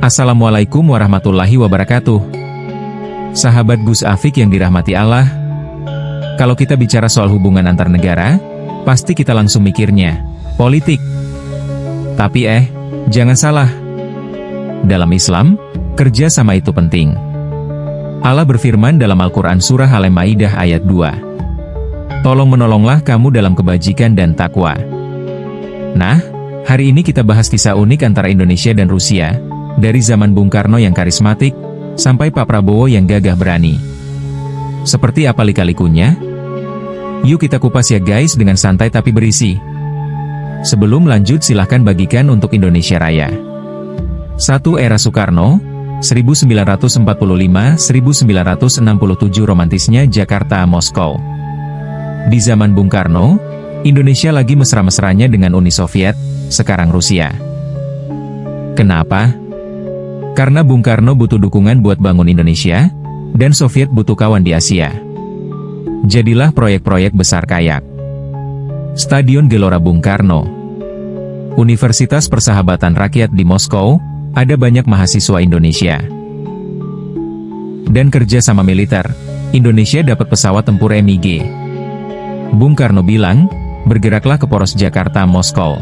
Assalamualaikum warahmatullahi wabarakatuh. Sahabat Gus Afik yang dirahmati Allah, kalau kita bicara soal hubungan antar negara, pasti kita langsung mikirnya politik. Tapi jangan salah. Dalam Islam, kerja sama itu penting. Allah berfirman dalam Al-Quran Surah Al-Maidah ayat 2. Tolong-menolonglah kamu dalam kebajikan dan takwa. Nah, hari ini kita bahas kisah unik antara Indonesia dan Rusia, dari zaman Bung Karno yang karismatik, sampai Pak Prabowo yang gagah berani. Seperti apa lika-likunya? Yuk kita kupas ya guys dengan santai tapi berisi. Sebelum lanjut silahkan bagikan untuk Indonesia Raya. 1. Era Soekarno, 1945-1967 romantisnya Jakarta, Moskow. Di zaman Bung Karno, Indonesia lagi mesra-mesranya dengan Uni Soviet, sekarang Rusia. Kenapa? Karena Bung Karno butuh dukungan buat bangun Indonesia, dan Soviet butuh kawan di Asia. Jadilah proyek-proyek besar kayak Stadion Gelora Bung Karno, Universitas Persahabatan Rakyat di Moskow, ada banyak mahasiswa Indonesia. Dan kerja sama militer, Indonesia dapat pesawat tempur MiG. Bung Karno bilang, bergeraklah ke poros Jakarta-Moskow.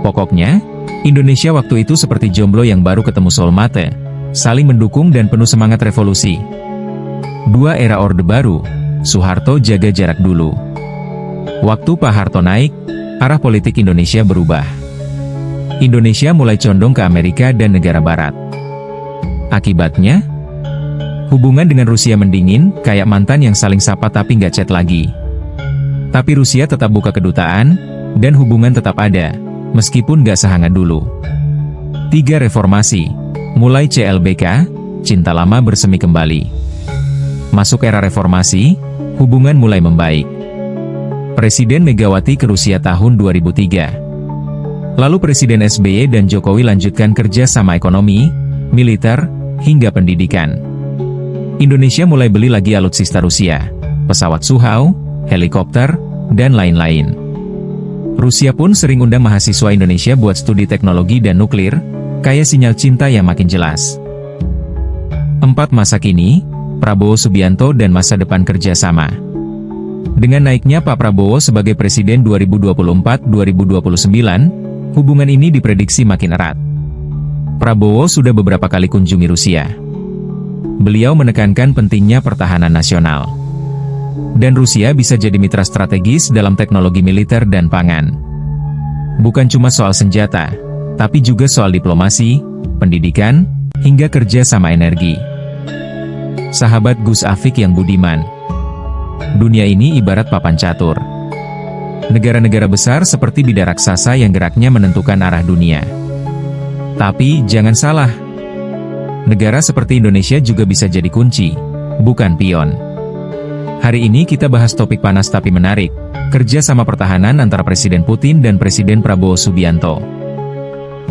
Pokoknya, Indonesia waktu itu seperti jomblo yang baru ketemu soulmate, saling mendukung dan penuh semangat revolusi. 2. Era Orde Baru, Soeharto jaga jarak dulu. Waktu Pak Harto naik, arah politik Indonesia berubah. Indonesia mulai condong ke Amerika dan negara barat. Akibatnya, hubungan dengan Rusia mendingin, kayak mantan yang saling sapa tapi nggak chat lagi. Tapi Rusia tetap buka kedutaan, dan hubungan tetap ada, meskipun nggak sehangat dulu. 3. Reformasi, mulai CLBK, cinta lama bersemi kembali. Masuk era reformasi, hubungan mulai membaik. Presiden Megawati ke Rusia tahun 2003. Lalu Presiden SBY dan Jokowi lanjutkan kerja sama ekonomi, militer, hingga pendidikan. Indonesia mulai beli lagi alutsista Rusia, pesawat Sukhoi, helikopter, dan lain-lain. Rusia pun sering undang mahasiswa Indonesia buat studi teknologi dan nuklir, kayak sinyal cinta yang makin jelas. 4. Masa kini, Prabowo Subianto dan masa depan kerjasama. Dengan naiknya Pak Prabowo sebagai Presiden 2024-2029, hubungan ini diprediksi makin erat. Prabowo sudah beberapa kali kunjungi Rusia. Beliau menekankan pentingnya pertahanan nasional. Dan Rusia bisa jadi mitra strategis dalam teknologi militer dan pangan. Bukan cuma soal senjata, tapi juga soal diplomasi, pendidikan, hingga kerja sama energi. Sahabat Gus Afik yang budiman, dunia ini ibarat papan catur. Negara-negara besar seperti bidara raksasa yang geraknya menentukan arah dunia. Tapi jangan salah, negara seperti Indonesia juga bisa jadi kunci, bukan pion. Hari ini kita bahas topik panas tapi menarik, kerja sama pertahanan antara Presiden Putin dan Presiden Prabowo Subianto.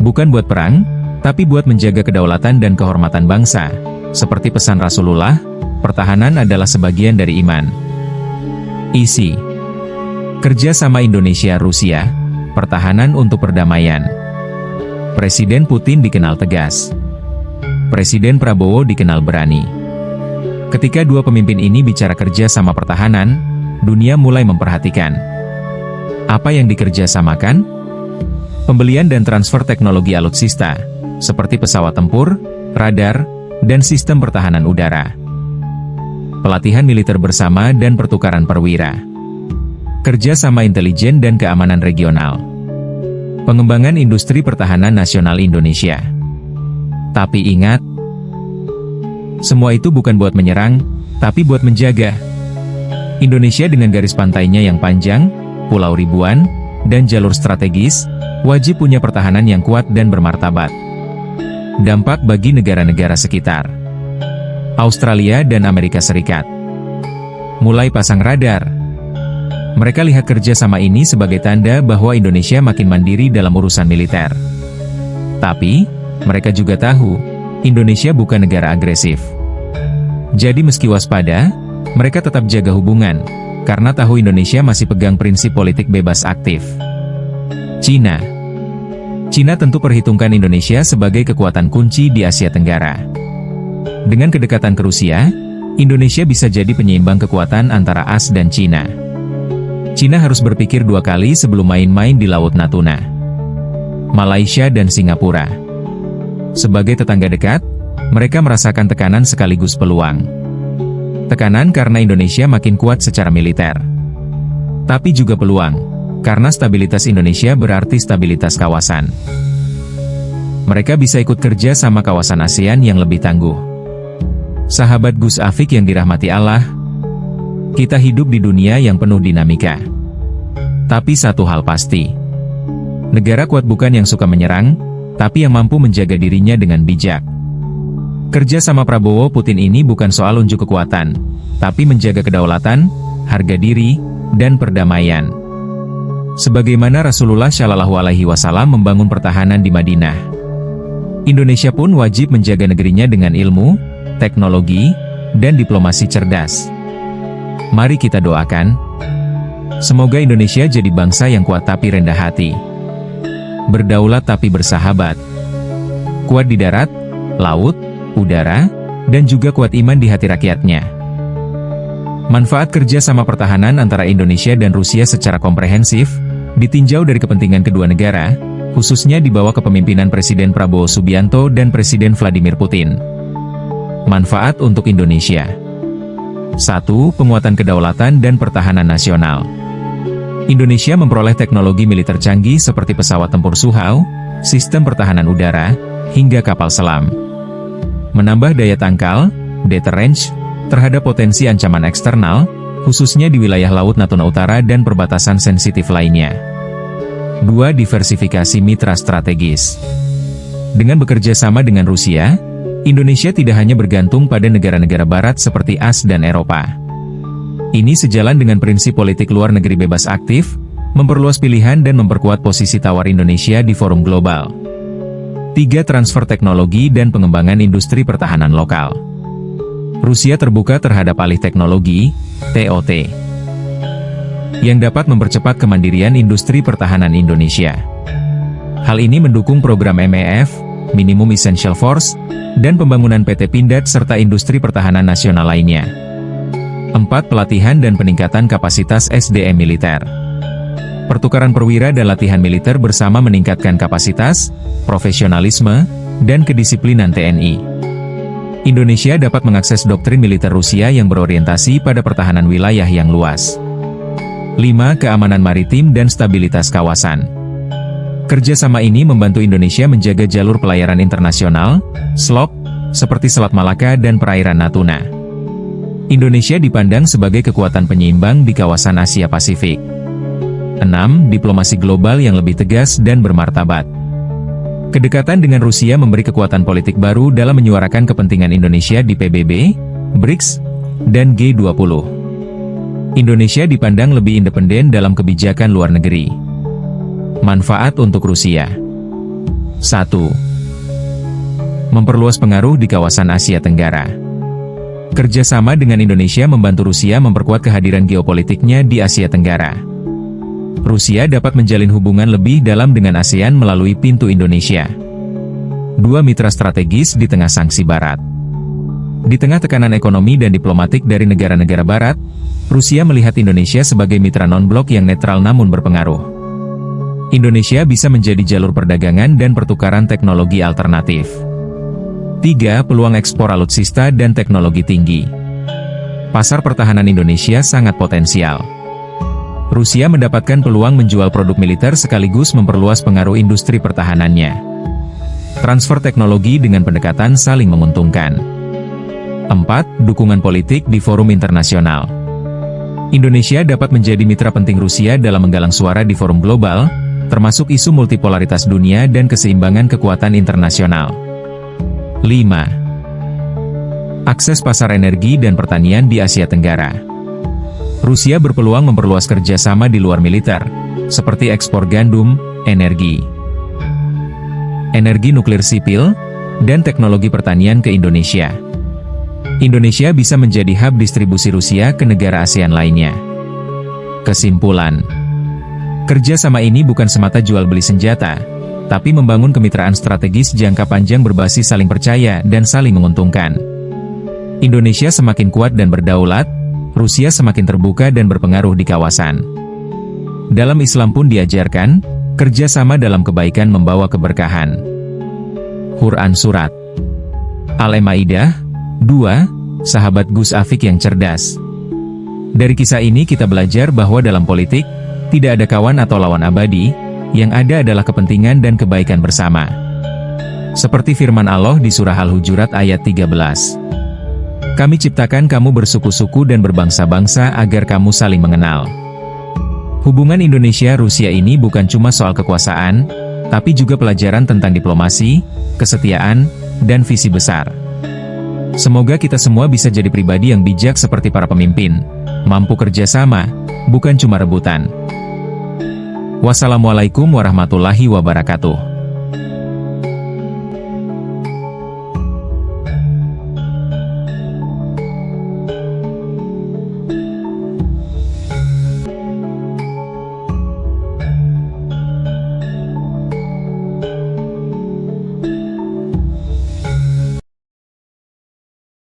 Bukan buat perang, tapi buat menjaga kedaulatan dan kehormatan bangsa. Seperti pesan Rasulullah, pertahanan adalah sebagian dari iman. Isi kerja sama Indonesia-Rusia, pertahanan untuk perdamaian. Presiden Putin dikenal tegas. Presiden Prabowo dikenal berani. Ketika dua pemimpin ini bicara kerja sama pertahanan, dunia mulai memperhatikan. Apa yang dikerjasamakan? Pembelian dan transfer teknologi alutsista, seperti pesawat tempur, radar, dan sistem pertahanan udara. Pelatihan militer bersama dan pertukaran perwira. Kerja sama intelijen dan keamanan regional. Pengembangan industri pertahanan nasional Indonesia. Tapi ingat, semua itu bukan buat menyerang, tapi buat menjaga. Indonesia dengan garis pantainya yang panjang, pulau ribuan, dan jalur strategis, wajib punya pertahanan yang kuat dan bermartabat. Dampak bagi negara-negara sekitar. Australia dan Amerika Serikat mulai pasang radar. Mereka lihat kerja sama ini sebagai tanda bahwa Indonesia makin mandiri dalam urusan militer. Tapi, mereka juga tahu, Indonesia bukan negara agresif. Jadi meski waspada, mereka tetap jaga hubungan, karena tahu Indonesia masih pegang prinsip politik bebas aktif. Cina Cina tentu perhitungkan Indonesia sebagai kekuatan kunci di Asia Tenggara. Dengan kedekatan ke Rusia, Indonesia bisa jadi penyeimbang kekuatan antara AS dan Cina. Cina harus berpikir dua kali sebelum main-main di Laut Natuna, Malaysia dan Singapura. Sebagai tetangga dekat, mereka merasakan tekanan sekaligus peluang. Tekanan karena Indonesia makin kuat secara militer. Tapi juga peluang, karena stabilitas Indonesia berarti stabilitas kawasan. Mereka bisa ikut kerja sama kawasan ASEAN yang lebih tangguh. Sahabat Gus Afik yang dirahmati Allah, kita hidup di dunia yang penuh dinamika. Tapi satu hal pasti, negara kuat bukan yang suka menyerang, tapi yang mampu menjaga dirinya dengan bijak. Kerja sama Prabowo Putin ini bukan soal unjuk kekuatan, tapi menjaga kedaulatan, harga diri, dan perdamaian. Sebagaimana Rasulullah Shallallahu Alaihi Wasallam membangun pertahanan di Madinah, Indonesia pun wajib menjaga negerinya dengan ilmu, teknologi, dan diplomasi cerdas. Mari kita doakan, semoga Indonesia jadi bangsa yang kuat tapi rendah hati, berdaulat tapi bersahabat, kuat di darat, laut, udara, dan juga kuat iman di hati rakyatnya. Manfaat kerja sama pertahanan antara Indonesia dan Rusia secara komprehensif, ditinjau dari kepentingan kedua negara, khususnya di bawah kepemimpinan Presiden Prabowo Subianto dan Presiden Vladimir Putin. Manfaat untuk Indonesia: 1. Penguatan kedaulatan dan pertahanan nasional. Indonesia memperoleh teknologi militer canggih seperti pesawat tempur Sukhoi, sistem pertahanan udara, hingga kapal selam. Menambah daya tangkal, deterrence, terhadap potensi ancaman eksternal, khususnya di wilayah Laut Natuna Utara dan perbatasan sensitif lainnya. 2. Diversifikasi mitra strategis. Dengan bekerja sama dengan Rusia, Indonesia tidak hanya bergantung pada negara-negara barat seperti AS dan Eropa. Ini sejalan dengan prinsip politik luar negeri bebas aktif, memperluas pilihan dan memperkuat posisi tawar Indonesia di forum global. 3. Transfer teknologi dan pengembangan industri pertahanan lokal. Rusia terbuka terhadap alih teknologi, TOT, yang dapat mempercepat kemandirian industri pertahanan Indonesia. Hal ini mendukung program MEF, Minimum Essential Force, dan pembangunan PT Pindad serta industri pertahanan nasional lainnya. 4. Pelatihan dan peningkatan kapasitas SDM militer. Pertukaran perwira dan latihan militer bersama meningkatkan kapasitas, profesionalisme, dan kedisiplinan TNI. Indonesia dapat mengakses doktrin militer Rusia yang berorientasi pada pertahanan wilayah yang luas. 5. Keamanan maritim dan stabilitas kawasan. Kerjasama ini membantu Indonesia menjaga jalur pelayaran internasional, SLOC, seperti Selat Malaka dan perairan Natuna. Indonesia dipandang sebagai kekuatan penyeimbang di kawasan Asia Pasifik. 6. Diplomasi global yang lebih tegas dan bermartabat. Kedekatan dengan Rusia memberi kekuatan politik baru dalam menyuarakan kepentingan Indonesia di PBB, BRICS, dan G20. Indonesia dipandang lebih independen dalam kebijakan luar negeri. Manfaat untuk Rusia: 1. Memperluas pengaruh di kawasan Asia Tenggara. Kerjasama dengan Indonesia membantu Rusia memperkuat kehadiran geopolitiknya di Asia Tenggara. Rusia dapat menjalin hubungan lebih dalam dengan ASEAN melalui pintu Indonesia. 2. Mitra strategis di tengah sanksi Barat. Di tengah tekanan ekonomi dan diplomatik dari negara-negara Barat, Rusia melihat Indonesia sebagai mitra non-blok yang netral namun berpengaruh. Indonesia bisa menjadi jalur perdagangan dan pertukaran teknologi alternatif. 3. Peluang ekspor alutsista dan teknologi tinggi. Pasar pertahanan Indonesia sangat potensial. Rusia mendapatkan peluang menjual produk militer sekaligus memperluas pengaruh industri pertahanannya. Transfer teknologi dengan pendekatan saling menguntungkan. 4. Dukungan politik di forum internasional. Indonesia dapat menjadi mitra penting Rusia dalam menggalang suara di forum global, termasuk isu multipolaritas dunia dan keseimbangan kekuatan internasional. 5. Akses pasar energi dan pertanian di Asia Tenggara. Rusia berpeluang memperluas kerjasama di luar militer, seperti ekspor gandum, energi nuklir sipil, dan teknologi pertanian ke Indonesia. Indonesia bisa menjadi hub distribusi Rusia ke negara ASEAN lainnya. Kesimpulan: kerjasama ini bukan semata jual beli senjata, tapi membangun kemitraan strategis jangka panjang berbasis saling percaya dan saling menguntungkan. Indonesia semakin kuat dan berdaulat, Rusia semakin terbuka dan berpengaruh di kawasan. Dalam Islam pun diajarkan, kerjasama dalam kebaikan membawa keberkahan. Quran Surat Al-Maidah 2, Sahabat Gus Afik yang cerdas. Dari kisah ini kita belajar bahwa dalam politik, tidak ada kawan atau lawan abadi, yang ada adalah kepentingan dan kebaikan bersama. Seperti firman Allah di surah Al-Hujurat ayat 13. Kami ciptakan kamu bersuku-suku dan berbangsa-bangsa agar kamu saling mengenal. Hubungan Indonesia-Rusia ini bukan cuma soal kekuasaan, tapi juga pelajaran tentang diplomasi, kesetiaan, dan visi besar. Semoga kita semua bisa jadi pribadi yang bijak seperti para pemimpin, mampu kerjasama, bukan cuma rebutan. Wassalamualaikum warahmatullahi wabarakatuh.